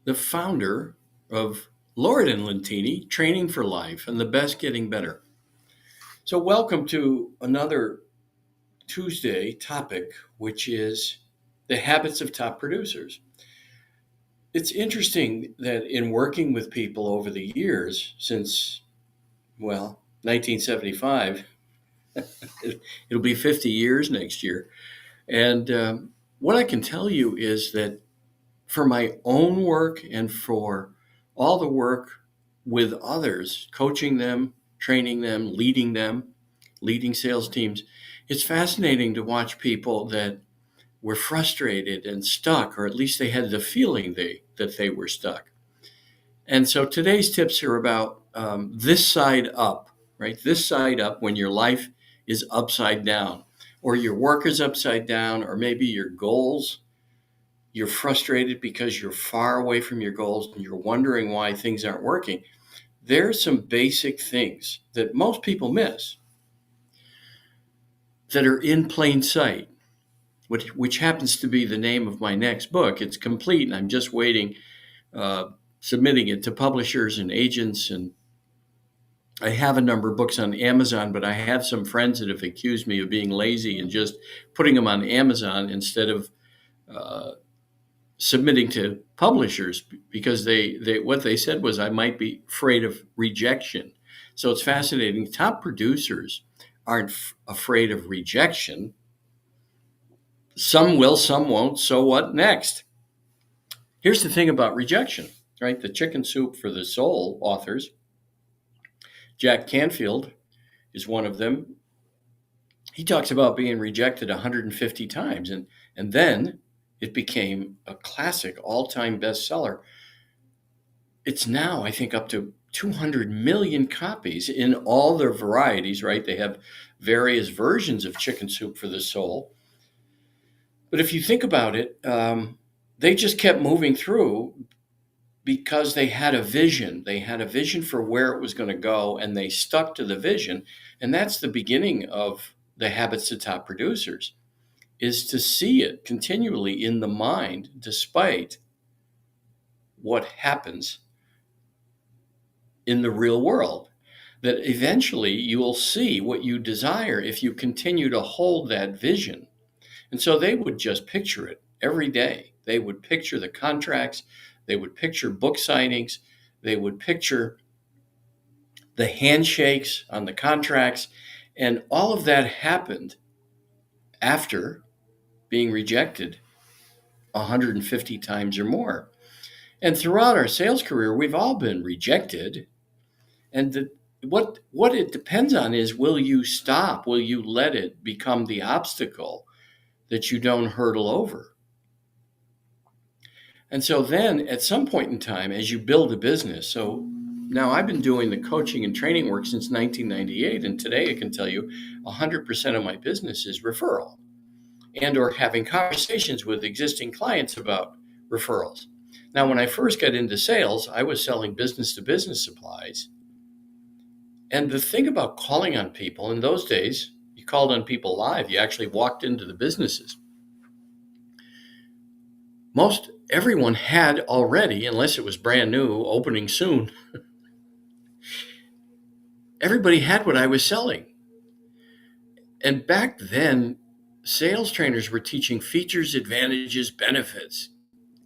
the founder of Lord and Lentini, Training for Life and the Best Getting Better. So, welcome to another Tuesday topic, which is the habits of top producers. It's interesting that in working with people over the years, since, 1975, it'll be 50 years next year. And what I can tell you is that for my own work and for all the work with others, coaching them, training them, leading sales teams, it's fascinating to watch people that were frustrated and stuck, or at least they had the feeling that they were stuck. And so today's tips are about this side up, right? This side up when your life is upside down, or your work is upside down, or maybe your goals. You're frustrated because you're far away from your goals and you're wondering why things aren't working. There's some basic things that most people miss that are in plain sight, which happens to be the name of my next book. It's complete, and I'm just waiting, submitting it to publishers and agents. And I have a number of books on Amazon, but I have some friends that have accused me of being lazy and just putting them on Amazon instead of submitting to publishers, because they what they said was I might be afraid of rejection. So it's fascinating. Top producers aren't afraid of rejection. Some will, some won't. So what next? Here's the thing about rejection, right? The Chicken Soup for the Soul authors, Jack Canfield is one of them. He talks about being rejected 150 times, and then it became a classic, all-time bestseller. It's now, I think, up to 200 million copies in all their varieties, right? They have various versions of Chicken Soup for the Soul. But if you think about it, they just kept moving through because they had a vision. They had a vision for where it was going to go, and they stuck to the vision. And that's the beginning of the habits of top producers, is to see it continually in the mind, despite what happens in the real world. That eventually you will see what you desire if you continue to hold that vision. And so they would just picture it every day. They would picture the contracts, they would picture book signings, they would picture the handshakes on the contracts, and all of that happened after being rejected 150 times or more. And throughout our sales career, we've all been rejected. And what it depends on is, will you stop? Will you let it become the obstacle that you don't hurdle over? And so then at some point in time, as you build a business, so now I've been doing the coaching and training work since 1998. And today I can tell you 100% of my business is referral and or having conversations with existing clients about referrals. Now, when I first got into sales, I was selling business to business supplies. And the thing about calling on people in those days, you called on people live. You actually walked into the businesses. Everyone had already, unless it was brand new, opening soon, everybody had what I was selling. And back then, sales trainers were teaching features, advantages, benefits.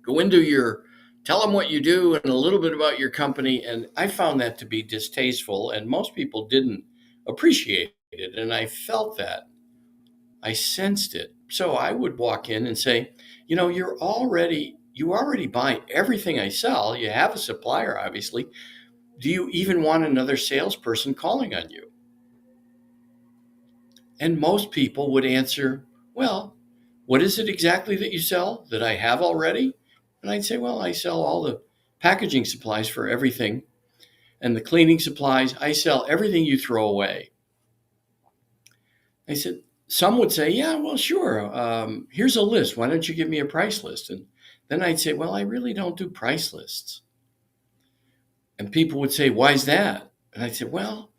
Tell them what you do and a little bit about your company. And I found that to be distasteful, and most people didn't appreciate it. And I felt that. I sensed it. So I would walk in and say, you already buy everything I sell. You have a supplier, obviously. Do you even want another salesperson calling on you? And most people would answer, well, what is it exactly that you sell that I have already? And I'd say, well, I sell all the packaging supplies for everything and the cleaning supplies. I sell everything you throw away. I said, some would say, yeah, well, sure. Here's a list. Why don't you give me a price list? And then I'd say, well, I really don't do price lists. And people would say, why is that? And I'd say, well,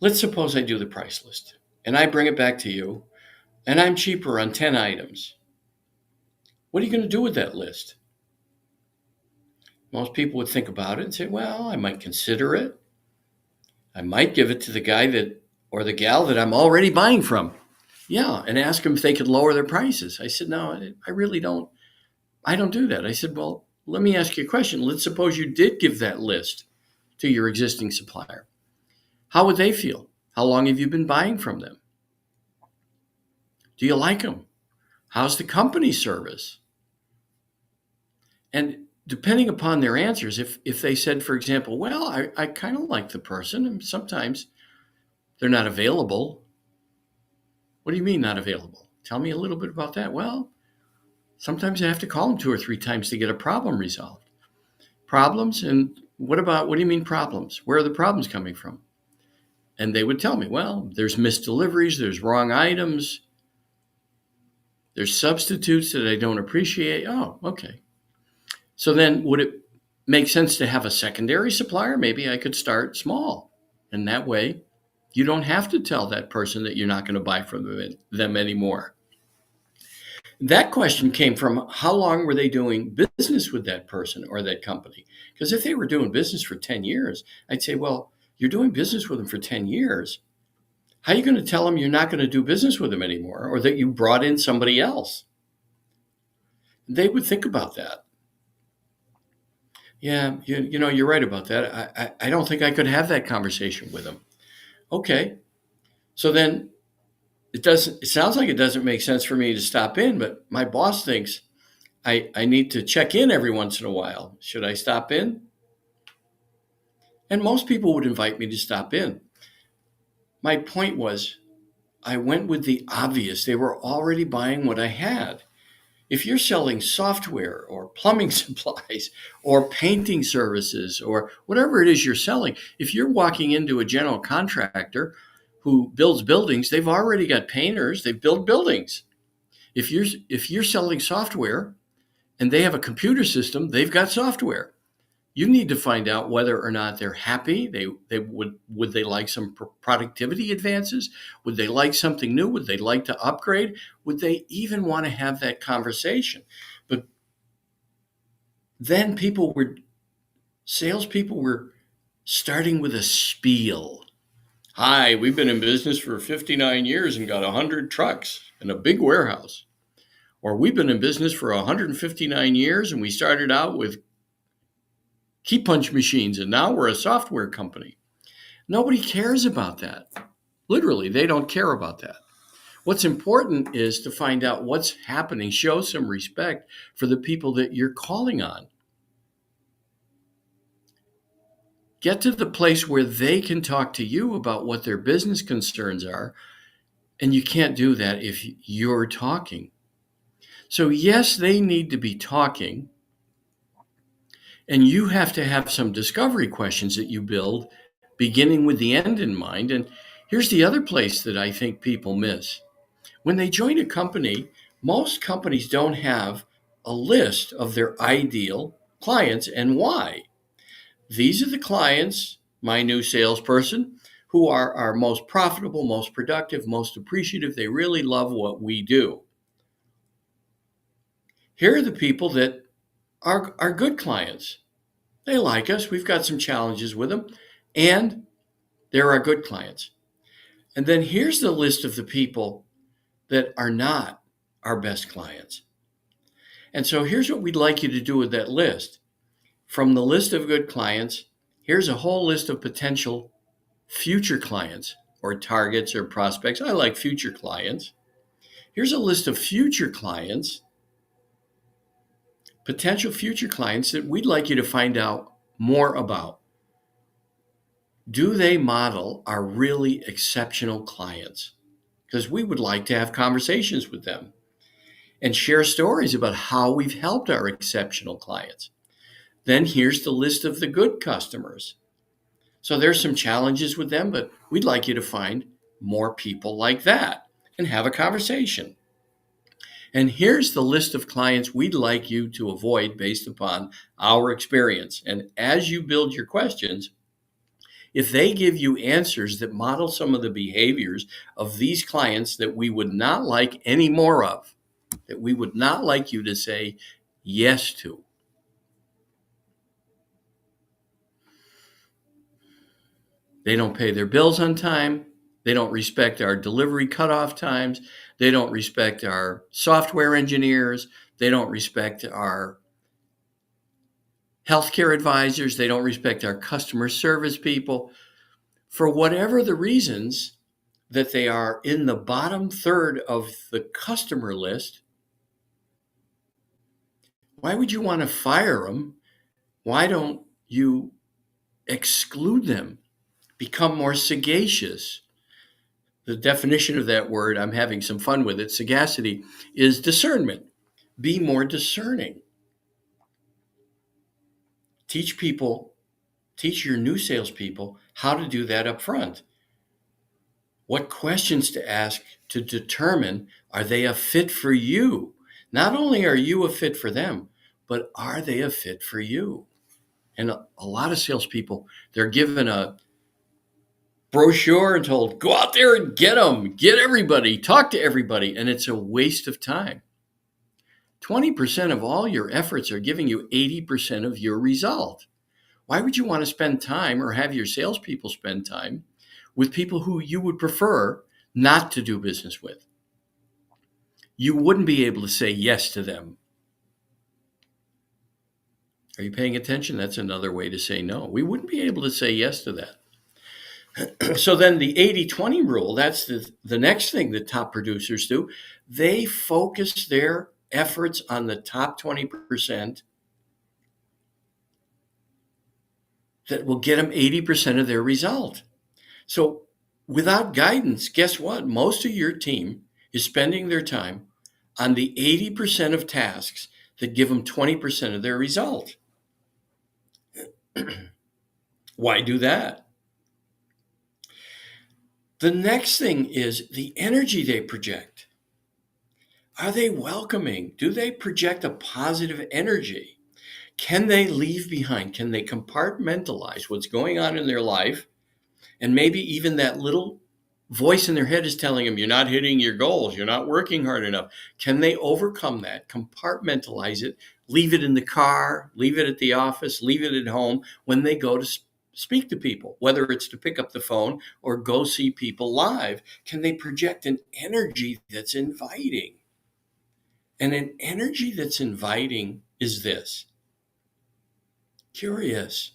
let's suppose I do the price list and I bring it back to you and I'm cheaper on 10 items. What are you going to do with that list? Most people would think about it and say, well, I might consider it. I might give it to the guy that or the gal that I'm already buying from. Yeah, and ask them if they could lower their prices. I said, no, I really don't. I don't do that. I said, well, let me ask you a question. Let's suppose you did give that list to your existing supplier. How would they feel? How long have you been buying from them? Do you like them? How's the company service? And depending upon their answers, if they said, for example, well, I kind of like the person, and sometimes they're not available. What do you mean not available? Tell me a little bit about that. Well, sometimes I have to call them 2 or 3 times to get a problem resolved. Problems? And what do you mean problems? Where are the problems coming from? And they would tell me, well, there's missed deliveries, there's wrong items, there's substitutes that I don't appreciate. Oh, okay. So then would it make sense to have a secondary supplier? Maybe I could start small. And that way, you don't have to tell that person that you're not going to buy from them anymore. That question came from how long were they doing business with that person or that company? Because if they were doing business for 10 years, I'd say, well, you're doing business with them for 10 years. How are you going to tell them you're not going to do business with them anymore or that you brought in somebody else? They would think about that. Yeah, you're right about that. I don't think I could have that conversation with them. Okay. So then it sounds like it doesn't make sense for me to stop in, but my boss thinks I need to check in every once in a while. Should I stop in? And most people would invite me to stop in. My point was, I went with the obvious. They were already buying what I had. If you're selling software or plumbing supplies or painting services or whatever it is you're selling, if you're walking into a general contractor who builds buildings, they've already got painters, they build buildings. If you're selling software and they have a computer system, they've got software. You need to find out whether or not they're happy. Would they like some productivity advances? Would they like something new? Would they like to upgrade? Would they even want to have that conversation? But then salespeople were starting with a spiel. Hi, we've been in business for 59 years and got 100 trucks and a big warehouse. Or we've been in business for 159 years and we started out with key punch machines, and now we're a software company. Nobody cares about that. Literally, they don't care about that. What's important is to find out what's happening, show some respect for the people that you're calling on. Get to the place where they can talk to you about what their business concerns are, and you can't do that if you're talking. So yes, they need to be talking, and you have to have some discovery questions that you build, beginning with the end in mind. And here's the other place that I think people miss. When they join a company, most companies don't have a list of their ideal clients and why. These are the clients, my new salesperson, who are our most profitable, most productive, most appreciative. They really love what we do. Here are the people that are good clients. They like us. We've got some challenges with them, and they're our good clients. And then here's the list of the people that are not our best clients. And so here's what we'd like you to do with that list. From the list of good clients, here's a whole list of potential future clients or targets or prospects. I like future clients. Here's a list of future clients, potential future clients that we'd like you to find out more about. Do they model our really exceptional clients? Because we would like to have conversations with them and share stories about how we've helped our exceptional clients. Then here's the list of the good customers. So there's some challenges with them, but we'd like you to find more people like that and have a conversation. And here's the list of clients we'd like you to avoid based upon our experience. And as you build your questions, if they give you answers that model some of the behaviors of these clients that we would not like any more of, that we would not like you to say yes to, They don't pay their bills on time. They don't respect our delivery cutoff times. They don't respect our software engineers. They don't respect our healthcare advisors. They don't respect our customer service people. For whatever the reasons that they are in the bottom third of the customer list, why would you want to fire them? Why don't you exclude them? Become more sagacious. The definition of that word, I'm having some fun with it, sagacity, is discernment. Be more discerning. Teach your new salespeople how to do that up front. What questions to ask to determine, are they a fit for you? Not only are you a fit for them, but are they a fit for you? And a lot of salespeople, they're given a brochure and told, go out there and get them, get everybody, talk to everybody. And it's a waste of time. 20% of all your efforts are giving you 80% of your result. Why would you want to spend time or have your salespeople spend time with people who you would prefer not to do business with? You wouldn't be able to say yes to them. Are you paying attention? That's another way to say no. We wouldn't be able to say yes to that. So then the 80-20 rule, that's the next thing that top producers do. They focus their efforts on the top 20% that will get them 80% of their result. So without guidance, guess what? Most of your team is spending their time on the 80% of tasks that give them 20% of their result. Why do that? The next thing is the energy they project. Are they welcoming? Do they project a positive energy? Can they leave behind? Can they compartmentalize what's going on in their life? And maybe even that little voice in their head is telling them, you're not hitting your goals, you're not working hard enough. Can they overcome that, compartmentalize it, leave it in the car, leave it at the office, leave it at home when they go to speak to people, whether it's to pick up the phone or go see people live? Can they project an energy that's inviting? And an energy that's inviting is this: curious,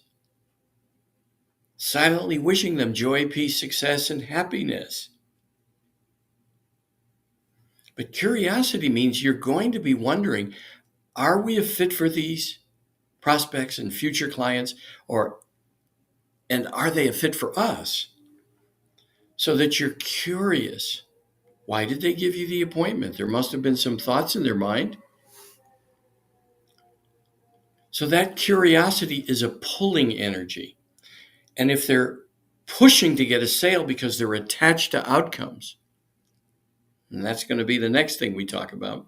silently wishing them joy, peace, success, and happiness. But curiosity means you're going to be wondering, are we a fit for these prospects and future clients, and are they a fit for us? So that you're curious. Why did they give you the appointment? There must have been some thoughts in their mind. So that curiosity is a pulling energy. And if they're pushing to get a sale because they're attached to outcomes, and that's going to be the next thing we talk about,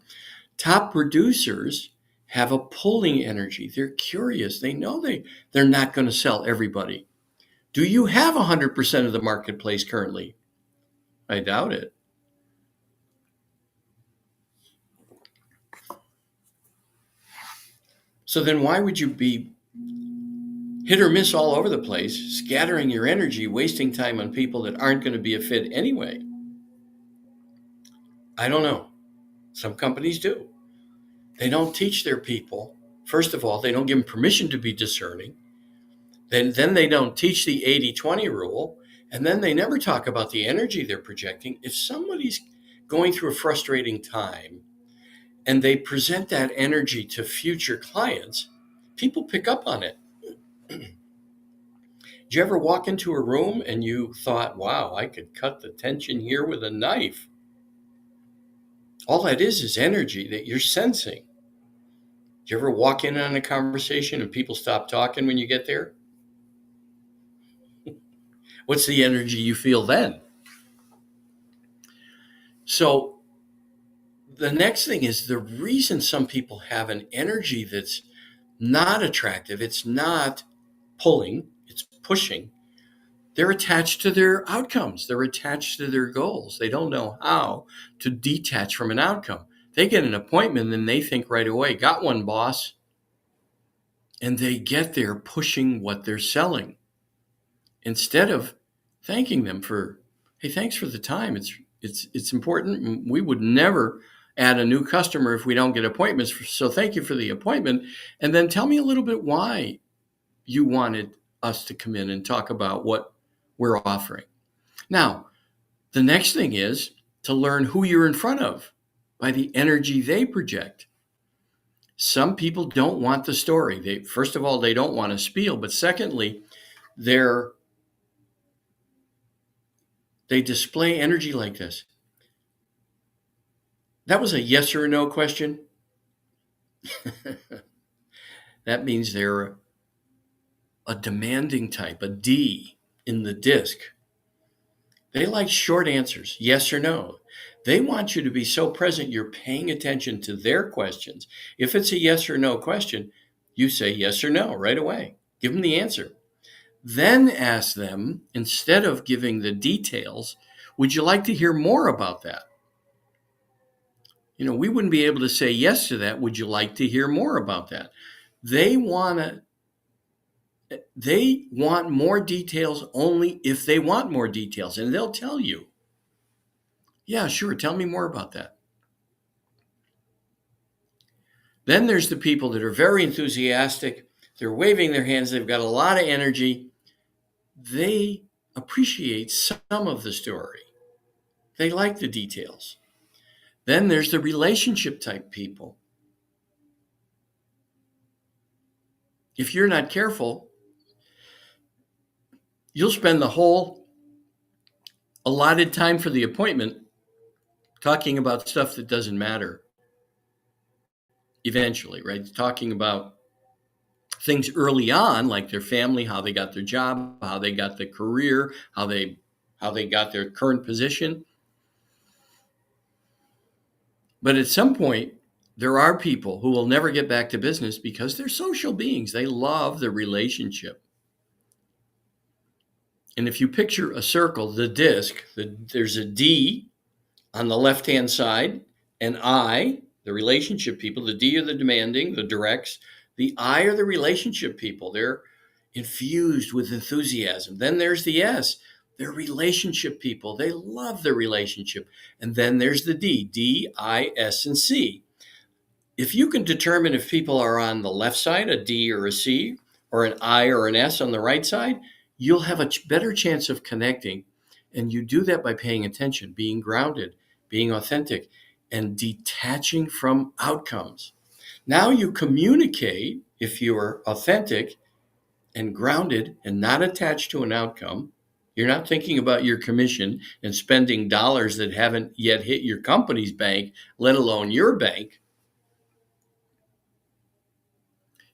top producers have a pulling energy. They're curious. They know they're not going to sell everybody. Do you have 100% of the marketplace currently? I doubt it. So then why would you be hit or miss all over the place, scattering your energy, wasting time on people that aren't going to be a fit anyway? I don't know. Some companies do. They don't teach their people. First of all, they don't give them permission to be discerning. Then they don't teach the 80-20 rule. And then they never talk about the energy they're projecting. If somebody's going through a frustrating time and they present that energy to future clients, people pick up on it. Did you ever walk into a room and you thought, wow, I could cut the tension here with a knife? All that is energy that you're sensing. Did you ever walk in on a conversation and people stop talking when you get there? What's the energy you feel then? So the next thing is the reason some people have an energy that's not attractive, it's not pulling, it's pushing. They're attached to their outcomes. They're attached to their goals. They don't know how to detach from an outcome. They get an appointment and they think right away, got one, boss. And they get there pushing what they're selling instead of thanking them for, hey, thanks for the time. It's important. We would never add a new customer if we don't get appointments. So thank you for the appointment. And then tell me a little bit why you wanted us to come in and talk about what we're offering. Now, the next thing is to learn who you're in front of by the energy they project. Some people don't want the story. First of all, they don't want to spiel, but secondly, they display energy like this. That was a yes or no question. That means they're a demanding type, a D in the disc. They like short answers, yes or no. They want you to be so present you're paying attention to their questions. If it's a yes or no question, you say yes or no right away. Give them the answer. Then ask them, instead of giving the details, would you like to hear more about that? We wouldn't be able to say yes to that. Would you like to hear more about that? They want more details only if they want more details, and they'll tell you. Yeah, sure. Tell me more about that. Then there's the people that are very enthusiastic. They're waving their hands. They've got a lot of energy. They appreciate some of the story. They like the details. Then there's the relationship type people. If you're not careful, you'll spend the whole allotted time for the appointment talking about stuff that doesn't matter eventually, right? Talking about things early on, like their family, how they got their job, how they got the career, how they got their current position. But at some point, there are people who will never get back to business because they're social beings. They love the relationship. And if you picture a circle, the disc, there's a D on the left-hand side, and I, the relationship people. The D are the demanding, the directs. The I are the relationship people. They're infused with enthusiasm. Then there's the S. They're relationship people. They love the relationship. And then there's the D, I, S, and C. If you can determine if people are on the left side, a D or a C, or an I or an S on the right side, you'll have a better chance of connecting. And you do that by paying attention, being grounded, being authentic, and detaching from outcomes. Now you communicate, if you're authentic and grounded and not attached to an outcome. You're not thinking about your commission and spending dollars that haven't yet hit your company's bank, let alone your bank.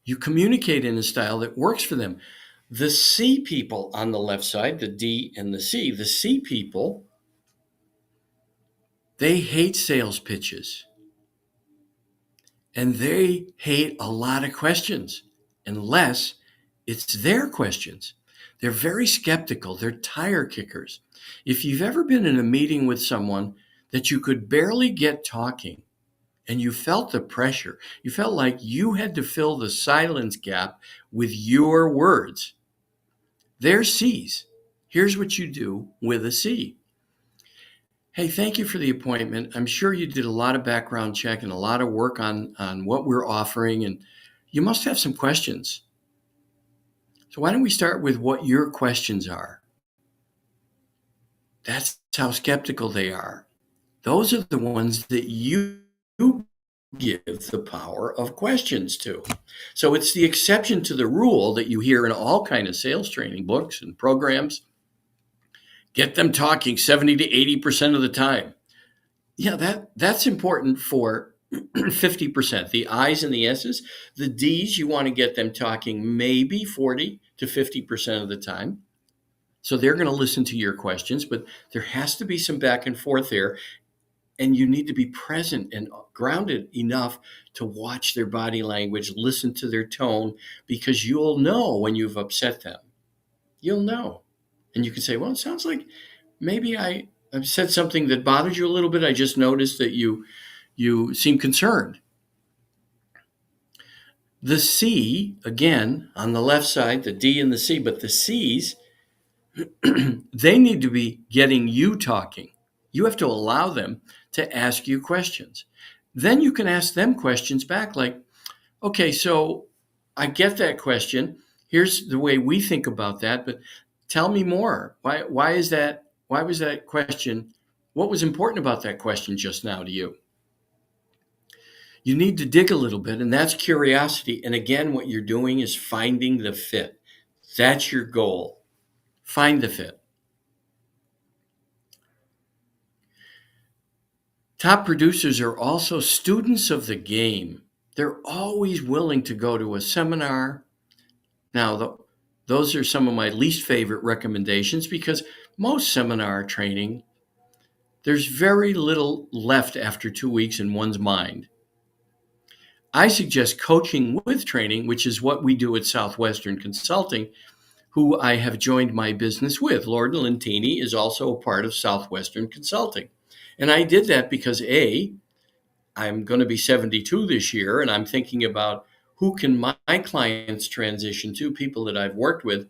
You communicate in a style that works for them. The C people on the left side, the D and the C people, they hate sales pitches. And they hate a lot of questions, unless it's their questions. They're very skeptical. They're tire kickers. If you've ever been in a meeting with someone that you could barely get talking and you felt the pressure, you felt like you had to fill the silence gap with your words, they're C's. Here's what you do with a C. Hey, thank you for the appointment. I'm sure you did a lot of background check and a lot of work on what we're offering, and you must have some questions. So why don't we start with what your questions are? That's how skeptical they are. Those are the ones that you give the power of questions to. So it's the exception to the rule that you hear in all kinds of sales training books and programs. Get them talking 70 to 80% of the time. Yeah, that's important for 50%. The I's and the S's. The D's, you want to get them talking maybe 40 to 50% of the time. So they're going to listen to your questions, but there has to be some back and forth there. And you need to be present and grounded enough to watch their body language, listen to their tone, because you'll know when you've upset them. You'll know. And you can say, well, it sounds like maybe I've said something that bothers you a little bit. I just noticed that you seem concerned. The C, again, on the left side, the D and the C, but the C's, They need to be getting you talking. You have to allow them to ask you questions. Then you can ask them questions back like, okay, so I get that question. Here's the way we think about that, but tell me more. Why is that? Why was that question? What was important about that question just now to you? You need to dig a little bit, and that's curiosity. And again, what you're doing is finding the fit. That's your goal. Find the fit. Top producers are also students of the game. They're always willing to go to a seminar. Now, those are some of my least favorite recommendations because most seminar training, there's very little left after 2 weeks in one's mind. I suggest coaching with training, which is what we do at Southwestern Consulting, who I have joined my business with. Lord Lentini is also a part of Southwestern Consulting. And I did that because I'm going to be 72 this year, and I'm thinking about who can my clients transition to, people that I've worked with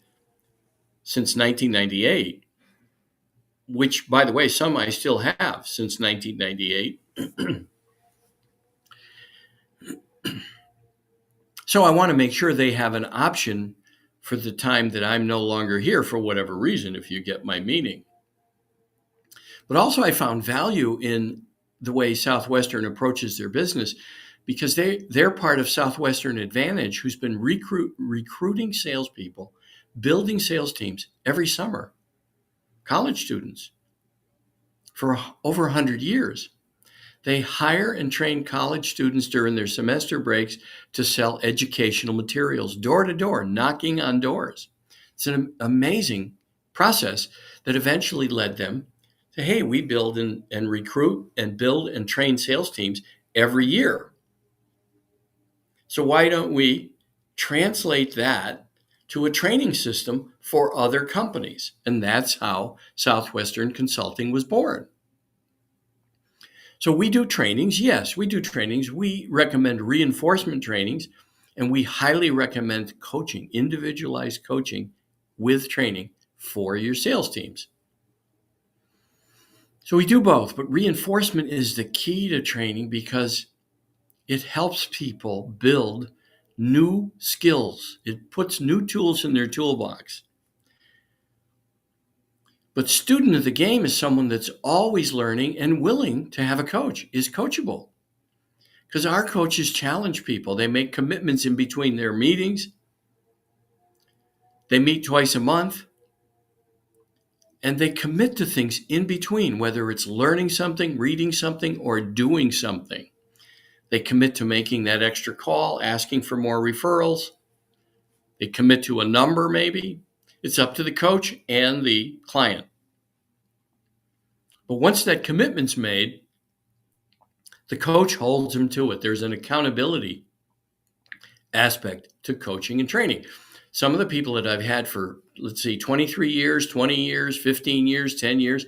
since 1998, which, by the way, some I still have since 1998. So I want to make sure they have an option for the time that I'm no longer here for whatever reason, if you get my meaning. But also I found value in the way Southwestern approaches their business because they're part of Southwestern Advantage, who's been recruiting salespeople, building sales teams every summer, college students, for over 100 years. They hire and train college students during their semester breaks to sell educational materials, door to door, knocking on doors. It's an amazing process that eventually led them to, hey, we build and recruit and build and train sales teams every year. So why don't we translate that to a training system for other companies? And that's how Southwestern Consulting was born. So we do trainings. Yes, we do trainings. We recommend reinforcement trainings, and we highly recommend coaching, individualized coaching with training for your sales teams. So we do both, but reinforcement is the key to training because it helps people build new skills. It puts new tools in their toolbox. But student of the game is someone that's always learning and willing to have a coach, is coachable. Because our coaches challenge people. They make commitments in between their meetings. They meet twice a month. And they commit to things in between, whether it's learning something, reading something, or doing something. They commit to making that extra call, asking for more referrals. They commit to a number, maybe. It's up to the coach and the client. But once that commitment's made, the coach holds them to it. There's an accountability aspect to coaching and training. Some of the people that I've had for, let's see, 23 years, 20 years, 15 years, 10 years,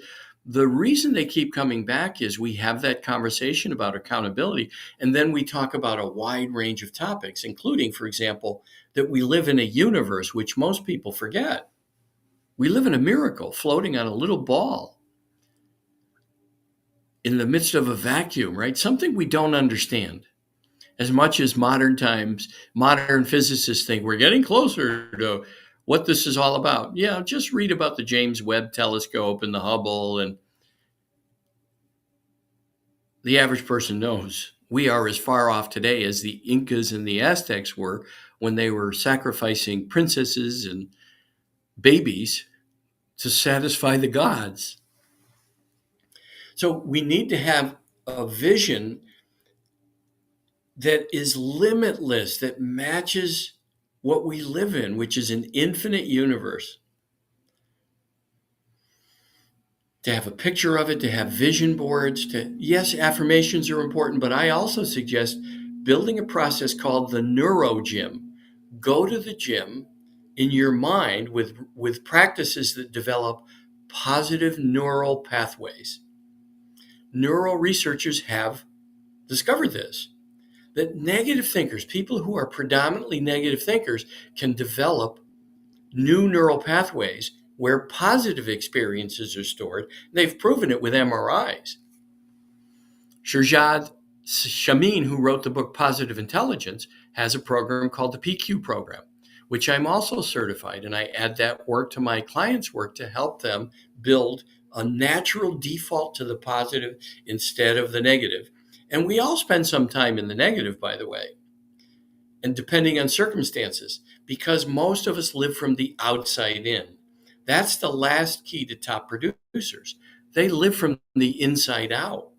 the reason they keep coming back is we have that conversation about accountability, and then we talk about a wide range of topics, including, for example, that we live in a universe which most people forget. We live in a miracle floating on a little ball in the midst of a vacuum, right? Something we don't understand. As much as modern physicists think we're getting closer to what this is all about. Yeah, just read about the James Webb Telescope and the Hubble, and the average person knows we are as far off today as the Incas and the Aztecs were when they were sacrificing princesses and babies to satisfy the gods. So we need to have a vision that is limitless, that matches what we live in, which is an infinite universe. To have a picture of it, to have vision boards, yes, affirmations are important, but I also suggest building a process called the NeuroGym. Go to the gym in your mind with practices that develop positive neural pathways. Neural researchers have discovered this, that negative thinkers, people who are predominantly negative thinkers, can develop new neural pathways where positive experiences are stored. They've proven it with MRIs. Shirzad Chamine, who wrote the book Positive Intelligence, has a program called the PQ program, which I'm also certified. And I add that work to my clients' work to help them build a natural default to the positive instead of the negative. And we all spend some time in the negative, by the way, and depending on circumstances, because most of us live from the outside in. That's the last key to top producers. They live from the inside out.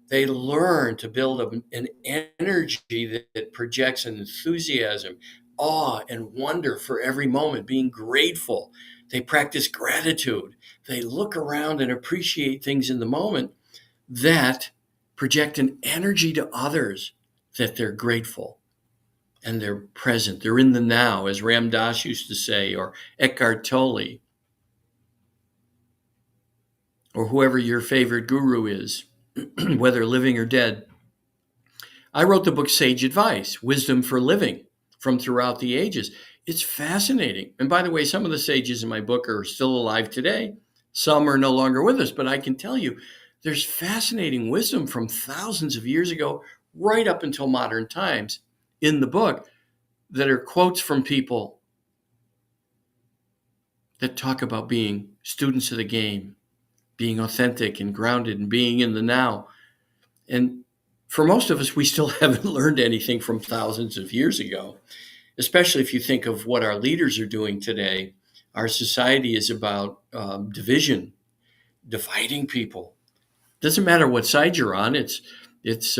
They learn to build an energy that projects an enthusiasm, awe, and wonder for every moment, being grateful. They practice gratitude. They look around and appreciate things in the moment that project an energy to others that they're grateful and they're present. They're in the now, as Ram Dass used to say, or Eckhart Tolle, or whoever your favorite guru is, whether living or dead. I wrote the book Sage Advice, Wisdom for Living, from throughout the ages. It's fascinating. And by the way, some of the sages in my book are still alive today. Some are no longer with us, but I can tell you there's fascinating wisdom from thousands of years ago, right up until modern times in the book, that are quotes from people that talk about being students of the game, being authentic and grounded and being in the now. And for most of us, we still haven't learned anything from thousands of years ago, especially if you think of what our leaders are doing today. Our society is about division, dividing people. Doesn't matter what side you're on. It's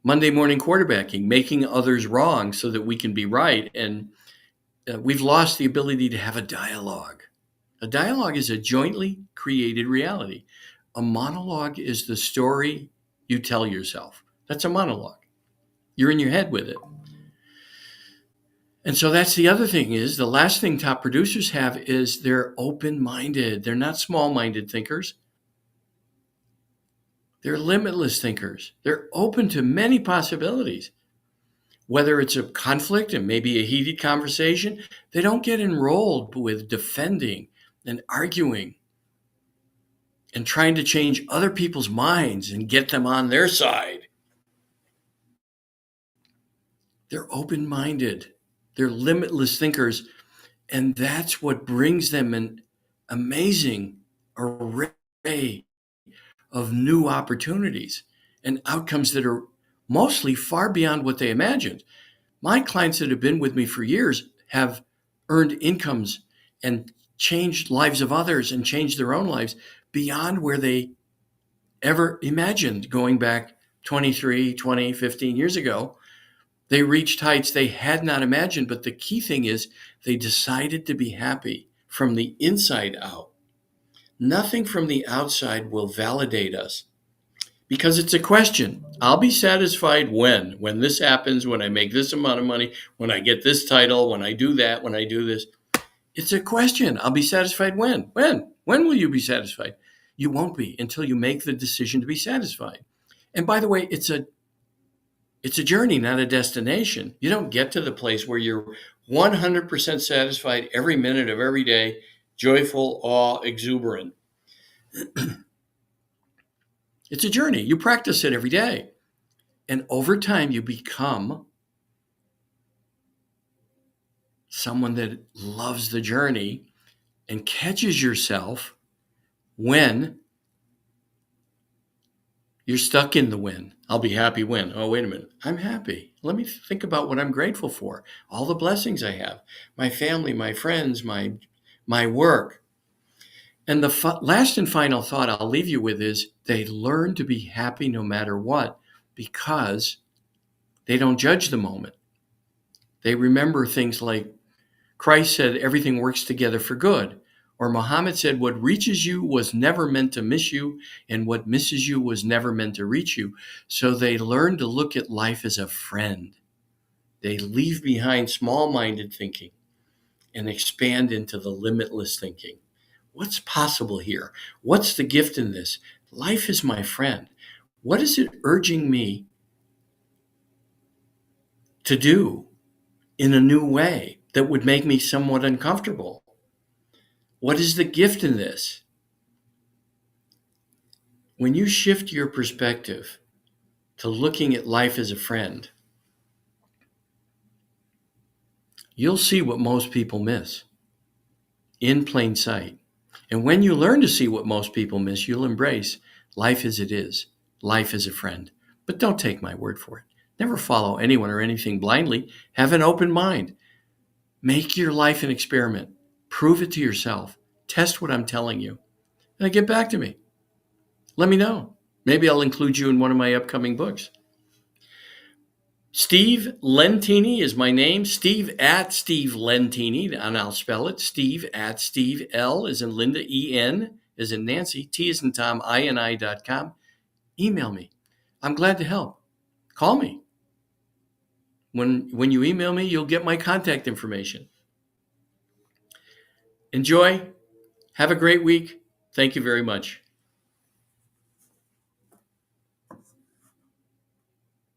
Monday morning quarterbacking, making others wrong so that we can be right. And we've lost the ability to have a dialogue. A dialogue is a jointly created reality. A monologue is the story you tell yourself. That's a monologue. You're in your head with it. And so that's the other thing is the last thing top producers have is they're open-minded. They're not small-minded thinkers. They're limitless thinkers. They're open to many possibilities. Whether it's a conflict and maybe a heated conversation, they don't get enrolled with defending and arguing and trying to change other people's minds and get them on their side. They're open-minded. They're limitless thinkers. And that's what brings them an amazing array of new opportunities and outcomes that are mostly far beyond what they imagined. My clients that have been with me for years have earned incomes and changed lives of others and changed their own lives beyond where they ever imagined going back 23, 20, 15 years ago. They reached heights they had not imagined, but the key thing is they decided to be happy from the inside out. Nothing from the outside will validate us because it's a question. I'll be satisfied when this happens, when I make this amount of money, when I get this title, when I do that, when I do this. It's a question. I'll be satisfied when? When will you be satisfied? You won't be until you make the decision to be satisfied. And by the way, it's a journey, not a destination. You don't get to the place where you're 100% satisfied every minute of every day, joyful, awe, exuberant. It's a journey. You practice it every day. And over time, you become someone that loves the journey and catches yourself when you're stuck in the when. I'll be happy when. Oh, wait a minute. I'm happy. Let me think about what I'm grateful for. All the blessings I have. My family, my friends, my work. And the last and final thought I'll leave you with is they learn to be happy no matter what because they don't judge the moment. They remember things like Christ said everything works together for good. Or Muhammad said what reaches you was never meant to miss you, and what misses you was never meant to reach you. So they learn to look at life as a friend. They leave behind small-minded thinking and expand into the limitless thinking. What's possible here? What's the gift in this? Life is my friend. What is it urging me to do in a new way that would make me somewhat uncomfortable? What is the gift in this? When you shift your perspective to looking at life as a friend, you'll see what most people miss in plain sight. And when you learn to see what most people miss, you'll embrace life as it is, life as a friend. But don't take my word for it. Never follow anyone or anything blindly. Have an open mind. Make your life an experiment. Prove it to yourself. Test what I'm telling you. And then get back to me. Let me know. Maybe I'll include you in one of my upcoming books. Steve Lentini is my name. Steve at Steve Lentini, and I'll spell it. Steve at Steve, L as in Linda, E-N as in Nancy, T as in Tom, INI.com. Email me. I'm glad to help. Call me. When you email me, you'll get my contact information. Enjoy. Have a great week. Thank you very much.